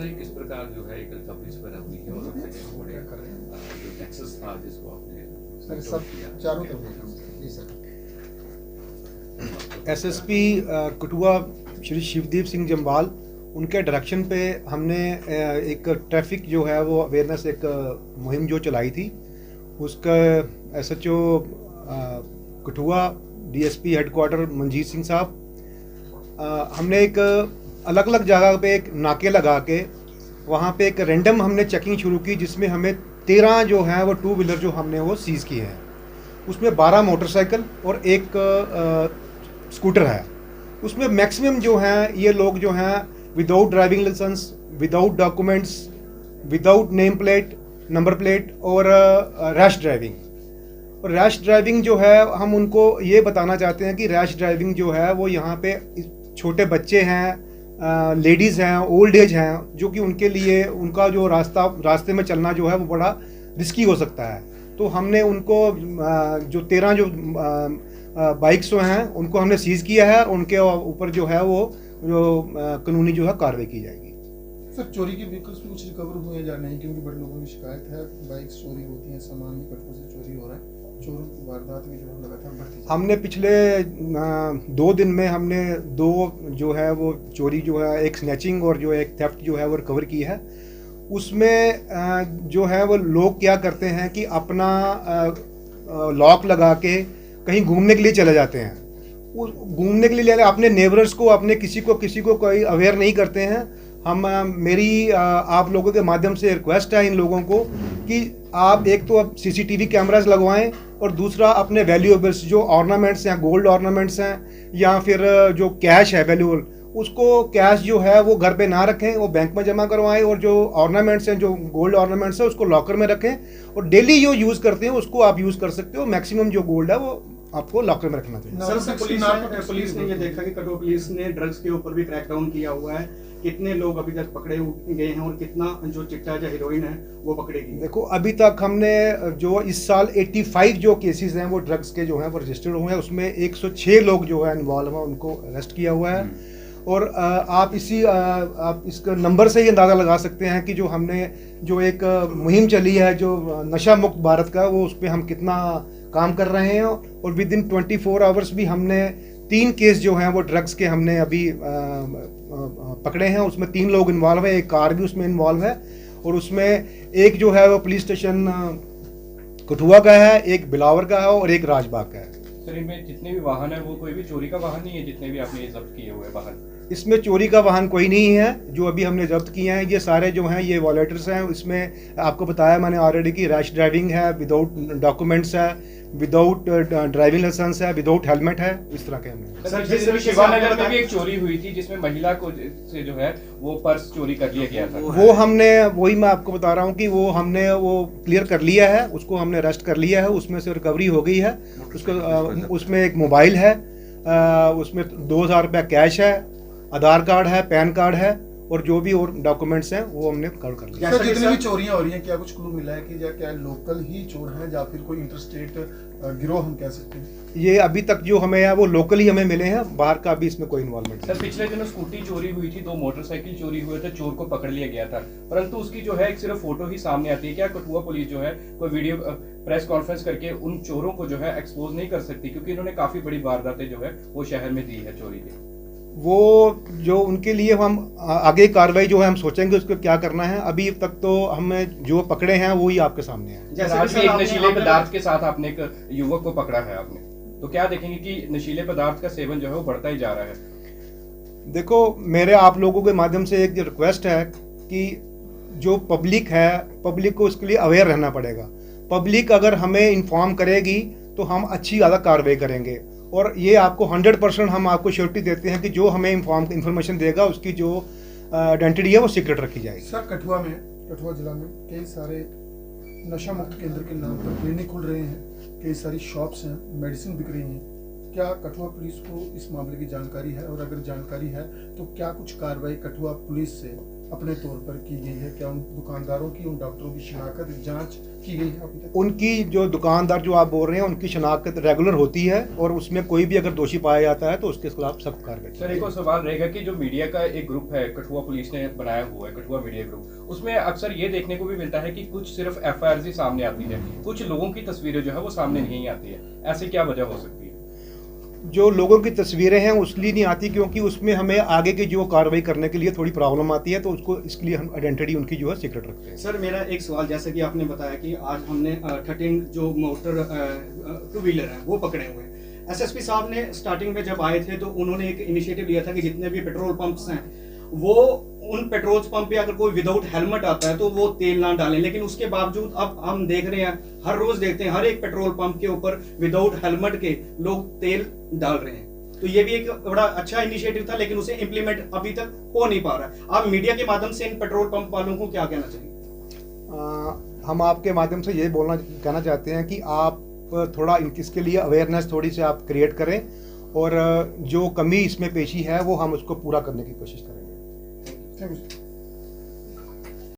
बताइए किस प्रकार जो है एक रिकवरी वगैरह हुई है और जो नेक्सस था जिसको आपने सर सब चारों तरफ जी सर। एसएसपी कठुआ श्री शिवदीप सिंह जम्वाल उनके डायरेक्शन पे हमने एक ट्रैफिक जो है वो अवेयरनेस एक मुहिम जो चलाई थी। उसका SHO Kathua DSP headquarter Manjeet Singh साहब, हमने एक अलग अलग जगह पे एक नाके लगा के वहाँ पे एक रैंडम हमने चेकिंग शुरू की, जिसमें हमें 13 जो हैं वो 2 व्हीलर जो हमने वो सीज़ किए हैं। उसमें 12 मोटरसाइकिल और एक स्कूटर है। उसमें मैक्सिमम जो हैं ये लोग जो हैं without driving licence, without documents, without name plate, number plate और रैश ड्राइविंग। और रैश ड्राइविंग जो है हम उनको ये बताना चाहते हैं कि रैश ड्राइविंग जो है वो यहाँ पे छोटे बच्चे हैं, लेडीज़ हैं, ओल्ड एज हैं, जो कि उनके लिए उनका जो रास्ते में चलना जो है वो बड़ा रिस्की हो सकता है। तो हमने उनको जो 13 जो बाइक्स जो हैं उनको हमने सीज़ किया है और उनके ऊपर जो है वो जो कानूनी जो है कार्रवाई की जाएगी। सर चोरी के व्हीकल्स भी कुछ रिकवर हुए या नहीं, क्योंकि बड़े लोगों की शिकायत है बाइक्स चोरी होती हैं, सामान भी कठुआ से चोरी हो रहा है, चोरों की वारदात भी जो है लगातार बढ़ती है। हमने पिछले 2 दिन में हमने 2 जो है वो चोरी जो है, एक स्नैचिंग और जो एक थेफ्ट जो है वो रिकवर की है। उसमें जो है वो लोग क्या करते हैं कि अपना लॉक लगा के कहीं घूमने के लिए चले जाते हैं। वो घूमने के लिए अपने नेबर्स को, अपने किसी को कोई अवेयर नहीं करते हैं। हम मेरी आप लोगों के माध्यम से रिक्वेस्ट है इन लोगों को कि आप एक तो अब सीसीटीवी कैमरास लगवाएं और दूसरा अपने वैल्यूएबल्स जो ऑर्नामेंट्स हैं, गोल्ड ऑर्नामेंट्स हैं या फिर जो कैश है वैल्यूएबल, उसको कैश जो है वो घर पे ना रखें, वो बैंक में जमा करवाएं और जो ऑर्नामेंट्स हैं, जो गोल्ड ऑर्नामेंट्स हैं, उसको लॉकर में रखें और डेली जो यूज़ करते हैं उसको आप यूज़ कर सकते हो। मैक्सिमम जो गोल्ड है वो आपको लॉकर में रखना चाहिए। सर पुलिस ने ये देखा कि कठुआ पुलिस ने ड्रग्स के ऊपर भी क्रैकडाउन किया हुआ है। कितने लोग अभी तक पकड़े गए हैं और कितना जो चिट्टा या हीरोइन है वो पकड़ेगी? देखो अभी तक हमने जो इस साल 85 जो केसेस हैं वो ड्रग्स के जो हैं वो रजिस्टर्ड हुए हैं। उसमें 106 लोग जो है इन्वॉल्व हैं, उनको अरेस्ट किया हुआ है। और आप इसका नंबर से ही अंदाज़ा लगा सकते हैं कि जो हमने जो एक मुहिम चली है जो नशा मुक्त भारत का, वो उस पर हम कितना काम कर रहे हैं। और विद इन 24 आवर्स भी हमने 3 केस जो हैं वो ड्रग्स के हमने अभी पकड़े हैं। उसमें 3 लोग इन्वॉल्व है, एक कार भी उसमें इन्वॉल्व है और उसमें एक जो है वो पुलिस स्टेशन कठुआ का है, एक बिलावर का है और एक राजबाग का है। सर इनमें जितने भी वाहन है वो कोई भी चोरी का वाहन नहीं है, जितने भी आपने जब्त किए हुए वाहन? इसमें चोरी का वाहन कोई नहीं है। जो अभी हमने जब्त किए हैं ये सारे जो हैं ये वॉलेटर्स हैं। इसमें आपको बताया मैंने ऑलरेडी कि रैश ड्राइविंग है, विदाउट डॉक्यूमेंट्स है, विदाउट ड्राइविंग लाइसेंस है, विदाउट हेलमेट है, इस तरह के हमने। सर जिस शिवानगर में भी एक चोरी हुई थी जिसमें महिला को से जो है वो पर्स चोरी कर लिया गया था, वो हमने वही मैं आपको बता रहा हूँ कि वो हमने वो क्लियर कर लिया है, उसको हमने अरेस्ट कर लिया है, उसमें से रिकवरी हो गई है। उसको उसमें एक मोबाइल है, उसमें 2000 रुपया कैश है, आधार कार्ड है, पैन कार्ड है और जो भी और डॉक्यूमेंट्स हैं वो हमने कवर कर लिया। सर जितनी भी चोरियां हो रही हैं क्या कुछ क्लू मिला है कि या क्या लोकल ही चोर हैं या फिर कोई इंटरस्टेट गिरोह हम कह सकते हैं? ये अभी तक जो हमें है वो लोकल ही हमें मिले हैं, बाहर का भी इसमें कोई इन्वॉल्वमेंट सर पिछले दिनों स्कूटी चोरी हुई थी, 2 मोटरसाइकिल चोरी हुए थे, चोर को पकड़ लिया गया था, परंतु उसकी जो है एक सिर्फ फोटो ही सामने आती है। क्या कठुआ पुलिस जो है कोई वीडियो प्रेस कॉन्फ्रेंस करके उन चोरों को जो है एक्सपोज नहीं कर सकती, क्योंकि इन्होंने काफी बड़ी वारदातें जो है वो शहर में दी है चोरी की? वो जो उनके लिए हम आगे कार्रवाई जो है हम सोचेंगे उसको क्या करना है। अभी तक तो हमें जो पकड़े हैं वो ही आपके सामने है। जैसे आज भी एक नशीले पदार्थ के साथ आपने एक युवक को पकड़ा है आपने, तो क्या देखेंगे कि नशीले पदार्थ का सेवन जो है वो बढ़ता ही जा रहा है? देखो मेरे आप लोगों के माध्यम से एक रिक्वेस्ट है कि जो पब्लिक है, पब्लिक को इसके लिए अवेयर रहना पड़ेगा। पब्लिक अगर हमें इन्फॉर्म करेगी तो हम अच्छी ज़्यादा कार्रवाई करेंगे और ये आपको 100% हम आपको श्योरिटी देते हैं कि जो हमें इन्फॉर्मेशन देगा उसकी जो आइडेंटिटी है वो सीक्रेट रखी जाएगी। सर कठुआ जिला में कई सारे नशा मुक्त केंद्र के नाम पर क्लिनिक खुल रहे हैं, कई सारी शॉप्स हैं, मेडिसिन बिक रही हैं। क्या कठुआ पुलिस को इस मामले की जानकारी है और अगर जानकारी है तो क्या कुछ कार्रवाई कठुआ पुलिस से अपने तौर पर की गई है? क्या उन दुकानदारों की, उन डॉक्टरों की शिनाख्त जांच की गई है अभी तक? उनकी जो दुकानदार जो आप बोल रहे हैं उनकी शनाख्त रेगुलर होती है और उसमें कोई भी अगर दोषी पाया जाता है तो उसके खिलाफ सख्त कार्रवाई। सर एक और सवाल रहेगा कि जो मीडिया का एक ग्रुप है कठुआ पुलिस ने बनाया हुआ है, कठुआ मीडिया ग्रुप, उसमें अक्सर ये देखने को भी मिलता है कि कुछ सिर्फ एफआईआर ही सामने आती है, कुछ लोगों की तस्वीरें जो है वो सामने नहीं आती है। ऐसे क्या वजह हो सकती है? जो लोगों की तस्वीरें हैं उसलिए नहीं आती क्योंकि उसमें हमें आगे की जो कार्रवाई करने के लिए थोड़ी प्रॉब्लम आती है, तो उसको इसके लिए हम आइडेंटिटी उनकी जो है सीक्रेट रखते हैं। सर मेरा एक सवाल, जैसे कि आपने बताया कि आज हमने 13 जो मोटर टू व्हीलर हैं वो पकड़े हुए हैं। एसएसपी साहब ने स्टार्टिंग में जब आए थे तो उन्होंने एक इनिशिएटिव लिया था कि जितने भी पेट्रोल पंप्स हैं वो उन पेट्रोल पंप पे अगर कोई विदाउट हेलमेट आता है तो वो तेल ना डालें, लेकिन उसके बावजूद अब हम देख रहे हैं, हर रोज देखते हैं हर एक पेट्रोल पंप के ऊपर विदाउट हेलमेट के लोग तेल डाल रहे हैं। तो ये भी एक बड़ा अच्छा इनिशिएटिव था, लेकिन उसे इम्प्लीमेंट अभी तक हो नहीं पा रहा है। आप मीडिया के माध्यम से इन पेट्रोल पंप वालों को क्या कहना चाहिए? हम आपके माध्यम से ये कहना चाहते हैं कि आप थोड़ा इसके लिए अवेयरनेस थोड़ी सी आप क्रिएट करें और जो कमी इसमें पेशी है वो हम उसको पूरा करने की कोशिश करेंगे। Thank you.